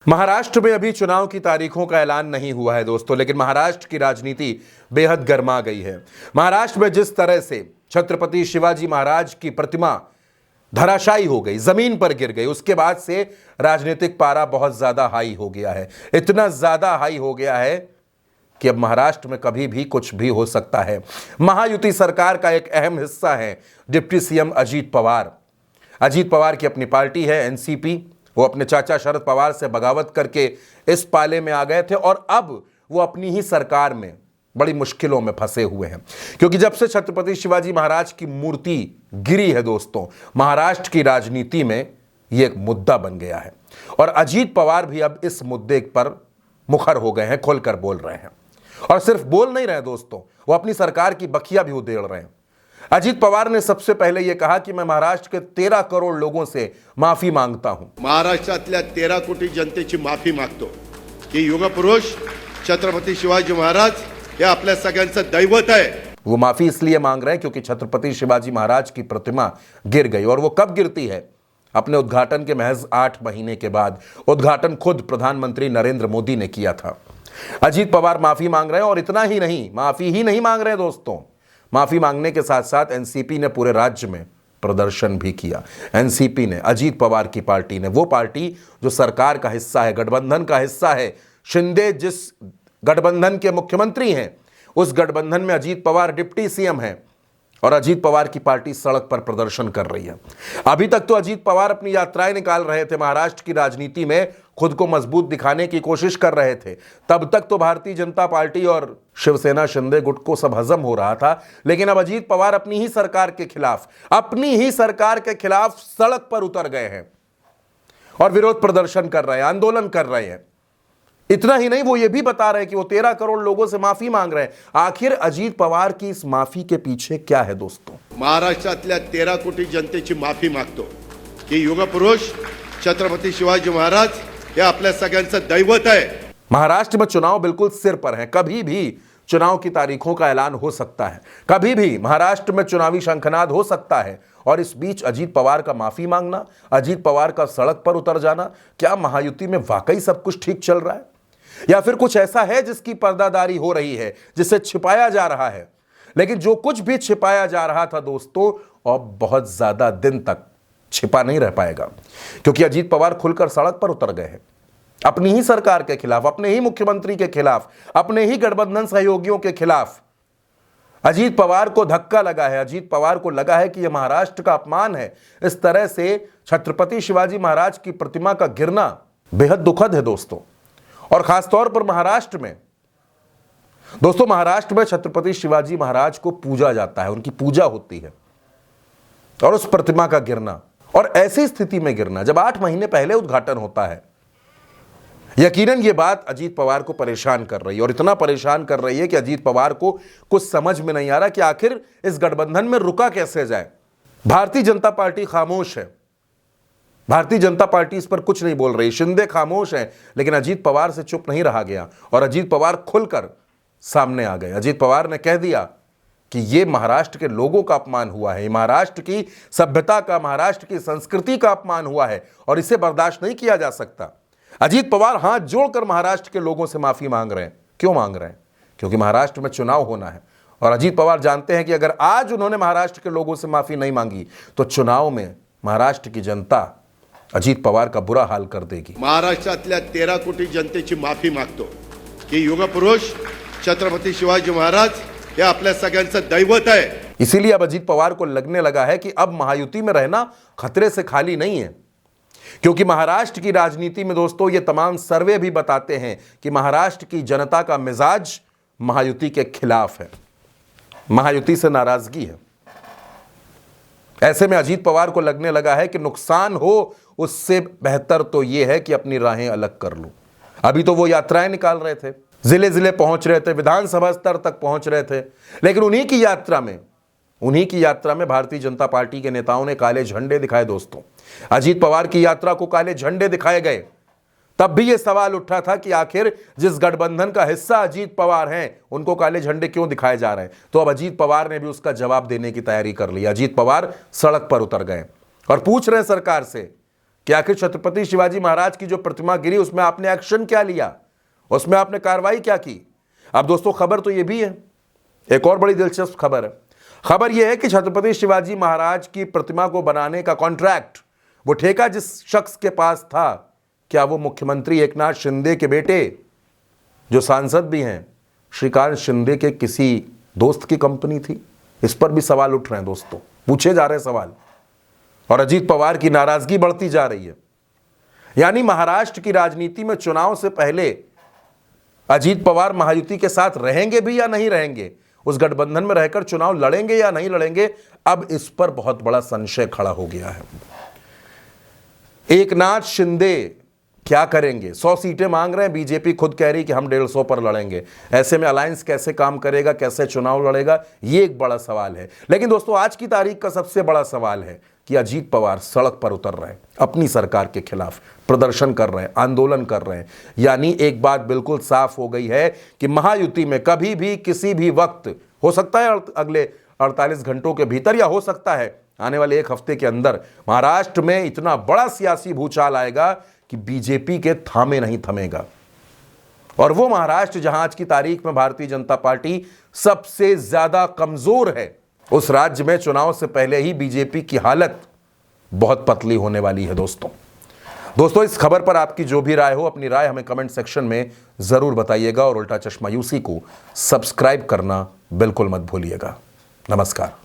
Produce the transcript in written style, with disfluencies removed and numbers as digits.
महाराष्ट्र में अभी चुनाव की तारीखों का ऐलान नहीं हुआ है दोस्तों, लेकिन महाराष्ट्र की राजनीति बेहद गर्मा गई है। महाराष्ट्र में जिस तरह से छत्रपति शिवाजी महाराज की प्रतिमा धराशायी हो गई, जमीन पर गिर गई, उसके बाद से राजनीतिक पारा बहुत ज्यादा हाई हो गया है। इतना ज्यादा हाई हो गया है कि अब महाराष्ट्र में कभी भी कुछ भी हो सकता है। महायुति सरकार का एक अहम हिस्सा है डिप्टी सीएम अजीत पवार। अजीत पवार की अपनी पार्टी है एनसीपी। वो अपने चाचा शरद पवार से बगावत करके इस पाले में आ गए थे और अब वो अपनी ही सरकार में बड़ी मुश्किलों में फंसे हुए हैं, क्योंकि जब से छत्रपति शिवाजी महाराज की मूर्ति गिरी है दोस्तों, महाराष्ट्र की राजनीति में ये एक मुद्दा बन गया है। और अजीत पवार भी अब इस मुद्दे पर मुखर हो गए हैं, खुलकर बोल रहे हैं। और सिर्फ बोल नहीं रहे दोस्तों, वो अपनी सरकार की बखिया भी उधेड़ रहे हैं। अजीत पवार ने सबसे पहले यह कहा कि मैं महाराष्ट्र के 13 करोड़ लोगों से माफी मांगता हूं। महाराष्ट्रातल्या 13 कोटी जनतेची माफी मागतो की युगपुरुष छत्रपती शिवाजी महाराज हे आपल्या सगळ्यांचं दैवत आहे। वो माफी इसलिए मांग रहे हैं क्योंकि छत्रपति शिवाजी महाराज की प्रतिमा गिर गई। और वो कब गिरती है? अपने उद्घाटन के महज 8 महीने के बाद। उद्घाटन खुद प्रधानमंत्री नरेंद्र मोदी ने किया था। अजीत पवार माफी मांग रहे हैं और इतना ही नहीं, माफी ही नहीं मांग रहे दोस्तों, माफी मांगने के साथ साथ एनसीपी ने पूरे राज्य में प्रदर्शन भी किया। एनसीपी ने, अजीत पवार की पार्टी ने, वो पार्टी जो सरकार का हिस्सा है, गठबंधन का हिस्सा है, शिंदे जिस गठबंधन के मुख्यमंत्री हैं, उस गठबंधन में अजीत पवार डिप्टी सीएम हैं और अजीत पवार की पार्टी सड़क पर प्रदर्शन कर रही है। अभी तक तो अजीत पवार अपनी यात्राएं निकाल रहे थे, महाराष्ट्र की राजनीति में खुद को मजबूत दिखाने की कोशिश कर रहे थे। तब तक तो भारतीय जनता पार्टी और शिवसेना शिंदे गुट को सब हजम हो रहा था, लेकिन अब अजीत पवार अपनी ही सरकार के खिलाफ सड़क पर उतर गए हैं और विरोध प्रदर्शन कर रहे हैं, आंदोलन कर रहे हैं। इतना ही नहीं, वो ये भी बता रहे हैं कि वो 13 करोड़ लोगों से माफी मांग रहे हैं। आखिर अजीत पवार की इस माफी के पीछे क्या है दोस्तों? महाराष्ट्रातल्या 13 कोटी जनतेची माफी मागतो की युगपुरुष छत्रपती शिवाजी महाराज हे आपल्या सगळ्यांचं दैवत आहे। महाराष्ट्र में चुनाव बिल्कुल सिर पर है। कभी भी चुनाव की तारीखों का ऐलान हो सकता है, कभी भी महाराष्ट्र में चुनावी शंखनाद हो सकता है। और इस बीच अजीत पवार का माफी मांगना, अजीत पवार का सड़क पर उतर जाना, क्या महायुति में वाकई सब कुछ ठीक चल रहा है या फिर कुछ ऐसा है जिसकी पर्दादारी हो रही है, जिसे छिपाया जा रहा है? लेकिन जो कुछ भी छिपाया जा रहा था दोस्तों, अब बहुत ज्यादा दिन तक छिपा नहीं रह पाएगा, क्योंकि अजीत पवार खुलकर सड़क पर उतर गए हैं अपनी ही सरकार के खिलाफ, अपने ही मुख्यमंत्री के खिलाफ, अपने ही गठबंधन सहयोगियों के खिलाफ। अजीत पवार को धक्का लगा है, अजीत पवार को लगा है कि यह महाराष्ट्र का अपमान है। इस तरह से छत्रपति शिवाजी महाराज की प्रतिमा का गिरना बेहद दुखद है दोस्तों। और खासतौर पर महाराष्ट्र में दोस्तों, महाराष्ट्र में छत्रपति शिवाजी महाराज को पूजा जाता है, उनकी पूजा होती है। और उस प्रतिमा का गिरना, और ऐसी स्थिति में गिरना जब 8 महीने पहले उद्घाटन होता है, यकीनन ये बात अजीत पवार को परेशान कर रही है। और इतना परेशान कर रही है कि अजीत पवार को कुछ समझ में नहीं आ रहा कि आखिर इस गठबंधन में रुका कैसे जाए। भारतीय जनता पार्टी खामोश है, भारतीय जनता पार्टी इस पर कुछ नहीं बोल रही, शिंदे खामोश है, लेकिन अजीत पवार से चुप नहीं रहा गया और अजीत पवार खुलकर सामने आ गए। अजीत पवार ने कह दिया कि ये महाराष्ट्र के लोगों का अपमान हुआ है, महाराष्ट्र की सभ्यता का, महाराष्ट्र की संस्कृति का अपमान हुआ है और इसे बर्दाश्त नहीं किया जा सकता। अजीत पवार हाथ जोड़कर महाराष्ट्र के लोगों से माफी मांग रहे हैं। क्यों मांग रहे हैं? क्योंकि महाराष्ट्र में चुनाव होना है और अजीत पवार जानते हैं कि अगर आज उन्होंने महाराष्ट्र के लोगों से माफी नहीं मांगी तो चुनाव में महाराष्ट्र की जनता अजीत पवार का बुरा हाल कर देगी। महाराष्ट्रातल्या 13 कोटी जनतेची माफी मागतो की युगपुरुष छत्रपती शिवाजी महाराज हे आपल्या सगळ्यांचं दैवत आहे। इसीलिए अब अजीत पवार को लगने लगा है कि अब महायुति में रहना खतरे से खाली नहीं है, क्योंकि महाराष्ट्र की राजनीति में दोस्तों ये तमाम सर्वे भी बताते हैं कि महाराष्ट्र की जनता का मिजाज महायुति के खिलाफ है, महायुति से नाराजगी है। ऐसे में अजीत पवार को लगने लगा है कि नुकसान हो उससे बेहतर तो यह है कि अपनी राहें अलग कर लूं। अभी तो वो यात्राएं निकाल रहे थे, जिले जिले पहुंच रहे थे, विधानसभा स्तर तक पहुंच रहे थे, लेकिन उन्हीं की यात्रा में भारतीय जनता पार्टी के नेताओं ने काले झंडे दिखाए दोस्तों। अजीत पवार की यात्रा को काले झंडे दिखाए गए। तब भी यह सवाल उठा था कि आखिर जिस गठबंधन का हिस्सा अजीत पवार हैं, उनको काले झंडे क्यों दिखाए जा रहे हैं? तो अब अजीत पवार ने भी उसका जवाब देने की तैयारी कर ली। अजीत पवार सड़क पर उतर गए और पूछ रहे हैं सरकार से कि आखिर छत्रपति शिवाजी महाराज की जो प्रतिमा गिरी उसमें आपने एक्शन क्या लिया, उसमें आपने कार्रवाई क्या की। अब दोस्तों खबर तो यह भी है, एक और बड़ी दिलचस्प खबर है। खबर यह है कि छत्रपति शिवाजी महाराज की प्रतिमा को बनाने का कॉन्ट्रैक्ट, वो ठेका जिस शख्स के पास था, क्या वो मुख्यमंत्री एकनाथ शिंदे के बेटे जो सांसद भी हैं श्रीकांत शिंदे के किसी दोस्त की कंपनी थी? इस पर भी सवाल उठ रहे हैं दोस्तों, पूछे जा रहे हैं सवाल, और अजीत पवार की नाराजगी बढ़ती जा रही है। यानी महाराष्ट्र की राजनीति में चुनाव से पहले अजीत पवार महायुति के साथ रहेंगे भी या नहीं रहेंगे, उस गठबंधन में रहकर चुनाव लड़ेंगे या नहीं लड़ेंगे, अब इस पर बहुत बड़ा संशय खड़ा हो गया है। एकनाथ शिंदे क्या करेंगे? 100 सीटें मांग रहे हैं, बीजेपी खुद कह रही कि हम 150 पर लड़ेंगे। ऐसे में अलायंस कैसे काम करेगा, कैसे चुनाव लड़ेगा, ये एक बड़ा सवाल है। लेकिन दोस्तों आज की तारीख का सबसे बड़ा सवाल है कि अजीत पवार सड़क पर उतर रहे हैं, अपनी सरकार के खिलाफ प्रदर्शन कर रहे हैं, आंदोलन कर रहे हैं। यानी एक बात बिल्कुल साफ हो गई है कि महायुति में कभी भी किसी भी वक्त, हो सकता है अगले 48 घंटों के भीतर या हो सकता है आने वाले 1 हफ्ते के अंदर, महाराष्ट्र में इतना बड़ा सियासी भूचाल आएगा कि बीजेपी के थामे नहीं थमेगा। और वो महाराष्ट्र जहां आज की तारीख में भारतीय जनता पार्टी सबसे ज्यादा कमजोर है, उस राज्य में चुनाव से पहले ही बीजेपी की हालत बहुत पतली होने वाली है। दोस्तों इस खबर पर आपकी जो भी राय हो, अपनी राय हमें कमेंट सेक्शन में जरूर बताइएगा और उल्टा चश्मा यूसी को सब्सक्राइब करना बिल्कुल मत भूलिएगा। नमस्कार।